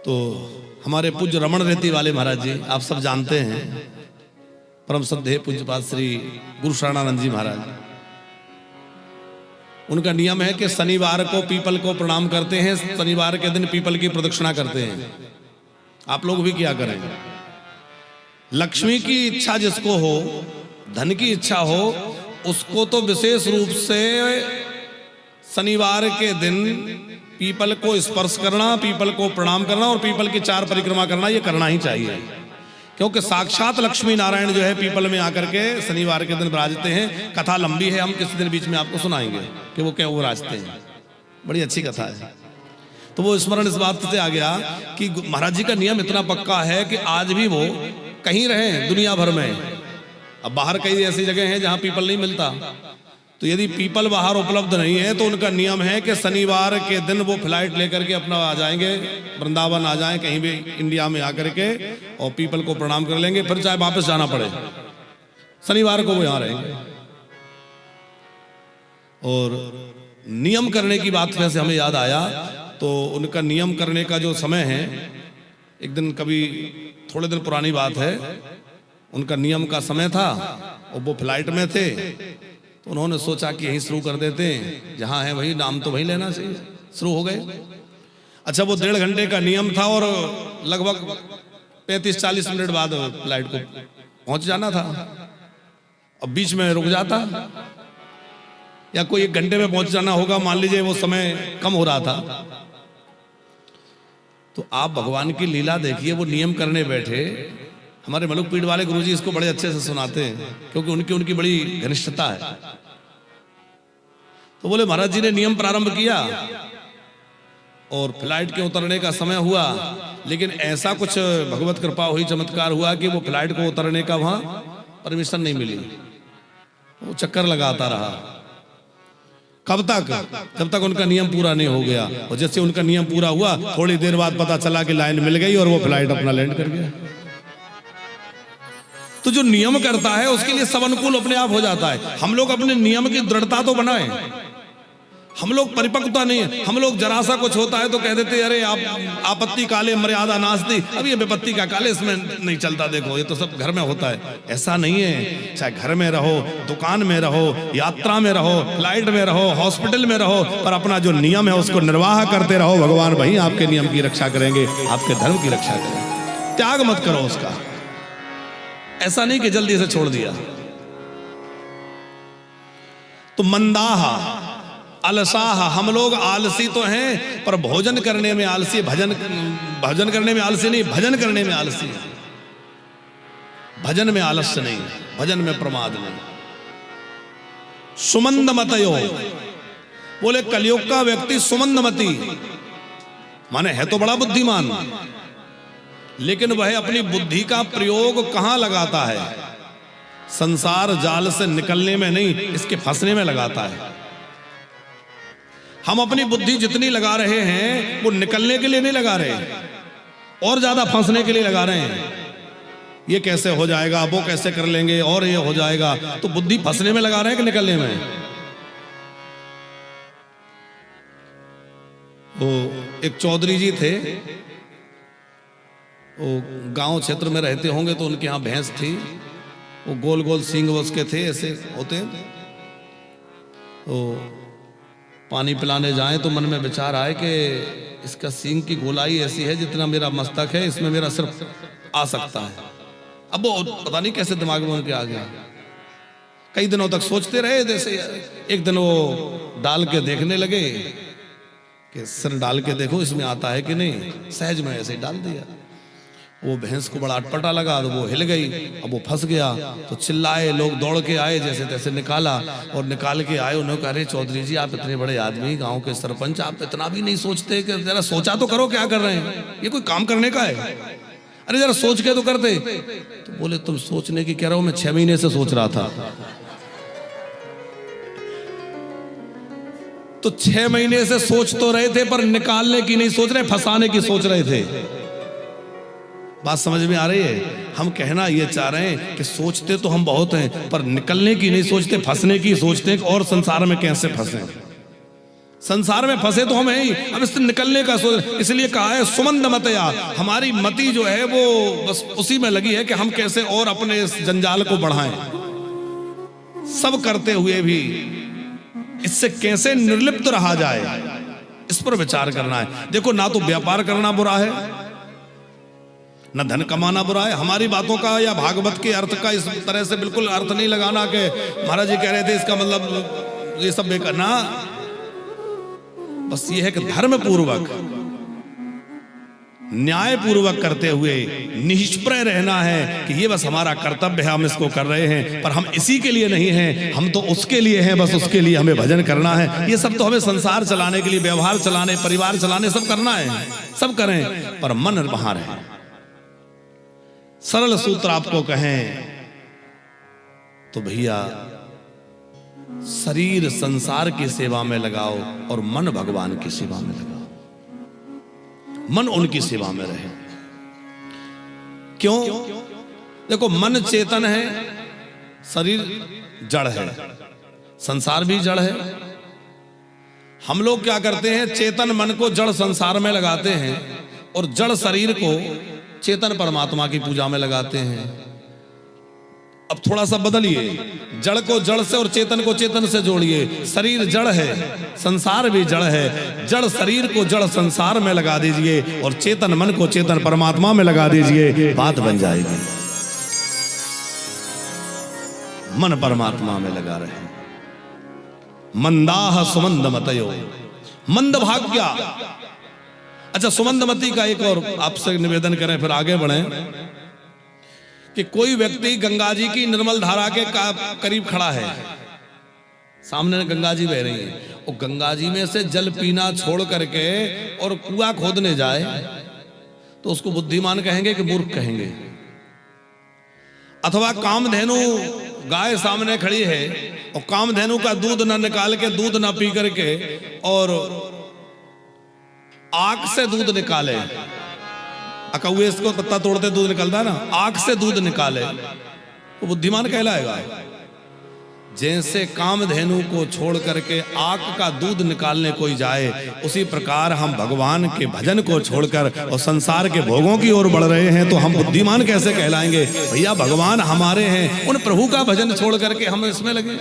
तो हमारे पूज्य रमण रेती वाले महाराज जी आप सब जानते हैं, परम श्रद्धेय पूज्यपाद श्री गुरु शरणानंद जी महाराज, उनका नियम है कि शनिवार को पीपल को प्रणाम करते हैं, शनिवार के दिन पीपल की प्रदक्षिणा करते हैं। आप लोग भी क्या करें। लक्ष्मी की इच्छा जिसको हो, धन की इच्छा हो, उसको तो विशेष रूप से शनिवार के दिन पीपल को स्पर्श करना, पीपल को प्रणाम करना और पीपल की 4 परिक्रमा करना, ये करना ही चाहिए। क्योंकि साक्षात लक्ष्मी नारायण जो है पीपल में आकर के शनिवार के दिन विराजते हैं। कथा लंबी है, हम किसी दिन बीच में आपको सुनाएंगे कि वो क्या विराजते हैं, बड़ी अच्छी कथा है। तो वो स्मरण इस बात से आ गया कि महाराज जी का नियम इतना पक्का है कि आज भी वो कहीं रहे दुनिया भर में, अब बाहर कई ऐसी जगह हैं जहां पीपल नहीं मिलता, तो यदि पीपल बाहर उपलब्ध नहीं है तो उनका नियम है कि शनिवार के दिन वो फ्लाइट लेकर के अपना आ जाएंगे, वृंदावन आ जाएं, कहीं भी इंडिया में आकर के और पीपल को प्रणाम कर लेंगे, फिर चाहे वापस जाना पड़े, शनिवार को वो यहाँ रहेंगे। और नियम करने की बात वैसे हमें याद आया, तो उनका नियम करने का जो समय है, एक दिन कभी थोड़े दिन पुरानी बात है, उनका नियम का समय था और वो फ्लाइट में थे, तो उन्होंने सोचा कि यहीं शुरू कर देते हैं, जहां है वही नाम तो वही लेना चाहिए, शुरू हो गए। अच्छा, वो 1.5 घंटे का नियम था और लगभग 35-40 मिनट बाद फ्लाइट को पहुंच जाना था। अब बीच में रुक जाता या कोई 1 घंटे में पहुंच जाना होगा, मान लीजिए वो समय कम हो रहा था, तो आप भगवान की लीला देखिए। वो नियम करने बैठे, हमारे मलुक पीठ वाले गुरुजी इसको बड़े अच्छे से सुनाते हैं क्योंकि उनकी बड़ी घनिष्ठता है। तो बोले महाराज जी ने नियम प्रारंभ किया और फ्लाइट के उतरने का समय हुआ, लेकिन ऐसा कुछ भगवत कृपा हुई, चमत्कार हुआ कि वो फ्लाइट को उतरने का वहां परमिशन नहीं मिली, वो चक्कर लगाता रहा। कब तक? जब तक उनका नियम पूरा नहीं हो गया। और जैसे उनका नियम पूरा हुआ, थोड़ी देर बाद पता चला कि लाइन मिल गई और वो फ्लाइट अपना लैंड कर गया। तो जो नियम करता है उसके लिए सब अनुकूल अपने आप हो जाता है। हम लोग अपने नियम की दृढ़ता तो बनाएं, हम लोग परिपक्वता नहीं है। हम लोग जरा सा कुछ होता है तो कह देते अरे आप आपत्ति काले मर्यादा नास्ति, अब ये विपत्ति का काले इसमें नहीं चलता, देखो ये तो सब घर में होता है। ऐसा नहीं है, चाहे घर में रहो, दुकान में रहो, यात्रा में रहो, फ्लाइट में रहो, हॉस्पिटल में रहो, पर अपना जो नियम है उसको निर्वाह करते रहो। भगवान वही आपके नियम की रक्षा करेंगे, आपके धर्म की रक्षा करेंगे। त्याग मत करो उसका, ऐसा नहीं कि जल्दी से छोड़ दिया। तो मंदाहा अलसाहा, हम लोग आलसी तो हैं पर भोजन करने में आलसी, भजन करने में आलसी नहीं, भजन करने में आलसी है। भजन में आलस्य नहीं, भजन में प्रमाद नहीं। सुमंदमतयो, बोले कलयुग का व्यक्ति सुमंदमती माने है तो बड़ा बुद्धिमान, लेकिन वह अपनी बुद्धि का प्रयोग कहां लगाता है? संसार जाल से निकलने में नहीं, इसके फंसने में लगाता है। हम अपनी बुद्धि जितनी लगा रहे हैं वो निकलने के लिए नहीं लगा रहे, और ज्यादा फंसने के लिए लगा रहे हैं। ये कैसे हो जाएगा, वो कैसे कर लेंगे, और ये हो जाएगा। तो बुद्धि फंसने में लगा रहे हैं कि निकलने में? वो एक चौधरी जी थे, वो गांव क्षेत्र में रहते होंगे, तो उनके यहाँ भैंस थी, वो गोल गोल सींग उसके थे, ऐसे होते। तो पानी पिलाने जाएं तो मन में विचार आए कि इसका सींग की गोलाई ऐसी है जितना मेरा मस्तक है, इसमें मेरा सिर्फ आ सकता है। अब वो पता नहीं कैसे दिमाग में उनके आ गया। कई दिनों तक सोचते रहे। जैसे एक दिन वो डाल के देखने लगे कि सिर डाल के देखो इसमें आता है कि नहीं, सहज में ऐसे डाल दिया। वो भैंस को बड़ा अटपटा लगा, तो वो हिल गई, अब वो फंस गया। तो चिल्लाए, लोग दौड़ के आए, जैसे तैसे निकाला, और निकाल के आए। उन्होंने कहा अरे चौधरी जी आप इतने बड़े आदमी, गांव के सरपंच, आप इतना भी नहीं सोचते कि जरा सोचा तो करो क्या कर रहे हैं, ये कोई काम करने का है? अरे जरा सोच के तो करते। तो बोले तुम सोचने की कह रहे हो, मैं 6 महीने से सोच रहा था। तो 6 महीने से सोच तो रहे थे, पर निकालने की नहीं सोच रहे, फंसाने की सोच रहे थे। बात समझ में आ रही है? हम कहना ये चाह रहे हैं कि सोचते तो हम बहुत हैं, पर निकलने की नहीं सोचते, फंसने की सोचते हैं और संसार में कैसे फंसे। संसार में फंसे तो हम हैं ही, अब इससे निकलने का सोच, इसलिए कहा है सुमंद मतया, हमारी मति जो है वो बस उसी में लगी है कि हम कैसे और अपने इस जंजाल को बढ़ाएं। सब करते हुए भी इससे कैसे निर्लिप्त रहा जाए, इस पर विचार करना है। देखो, ना तो व्यापार करना बुरा है, न धन कमाना बुरा है। हमारी बातों का या भागवत के अर्थ का इस तरह से बिल्कुल अर्थ नहीं लगाना कि महाराज जी कह रहे थे इसका मतलब ये सब बेकार ना। बस ये है कि धर्म पूर्वक न्याय पूर्वक करते हुए निष्प्रय रहना है कि ये बस हमारा कर्तव्य है, हम इसको कर रहे हैं, पर हम इसी के लिए नहीं हैं, हम तो उसके लिए हैं, बस उसके लिए हमें भजन करना है। ये सब तो हमें संसार चलाने के लिए, व्यवहार चलाने, परिवार चलाने सब करना है, सब करें, पर मन वहां रहे। सरल सूत्र आपको कहें तो भैया शरीर संसार की सेवा में लगाओ और मन भगवान की सेवा में लगाओ, मन उनकी सेवा में रहे। क्यों? देखो, मन चेतन है, शरीर जड़ है, संसार भी जड़ है। हम लोग क्या करते हैं, चेतन मन को जड़ संसार में लगाते हैं और जड़ शरीर को चेतन परमात्मा की पूजा में लगाते हैं। अब थोड़ा सा बदलिए, जड़ को जड़ से और चेतन को चेतन से जोड़िए। शरीर जड़ है, संसार भी जड़ है, जड़ शरीर को जड़ संसार में लगा दीजिए और चेतन मन को चेतन परमात्मा में लगा दीजिए, बात बन जाएगी। मन परमात्मा में लगा रहे। मंदाह सुमंद मतयो, मंद भाग्या। अच्छा, सुमंदमती का एक और आपसे निवेदन करें, फिर आगे बढ़ें कि कोई व्यक्ति गंगा जी की निर्मल धारा के करीब खड़ा है, सामने गंगा जी बह रही है, और गंगा जी में से जल पीना छोड़ करके और कुआं खोदने जाए तो उसको बुद्धिमान कहेंगे कि मूर्ख कहेंगे। अथवा कामधेनु गाय सामने खड़ी है और कामधेनु का दूध ना निकाल के, दूध ना पी करके और आग से दूध निकाले, अकौए इसको पत्ता तोड़ते दूध निकलता है ना, आग से दूध निकाले तो बुद्धिमान कहलाएगा। जैसे कामधेनु को छोड़ करके आग का दूध निकालने कोई जाए, उसी प्रकार हम भगवान के भजन को छोड़कर और संसार के भोगों की ओर बढ़ रहे हैं, तो हम बुद्धिमान कैसे कहलाएंगे? भैया, भगवान हमारे हैं, उन प्रभु का भजन छोड़ करके हम इसमें लगे।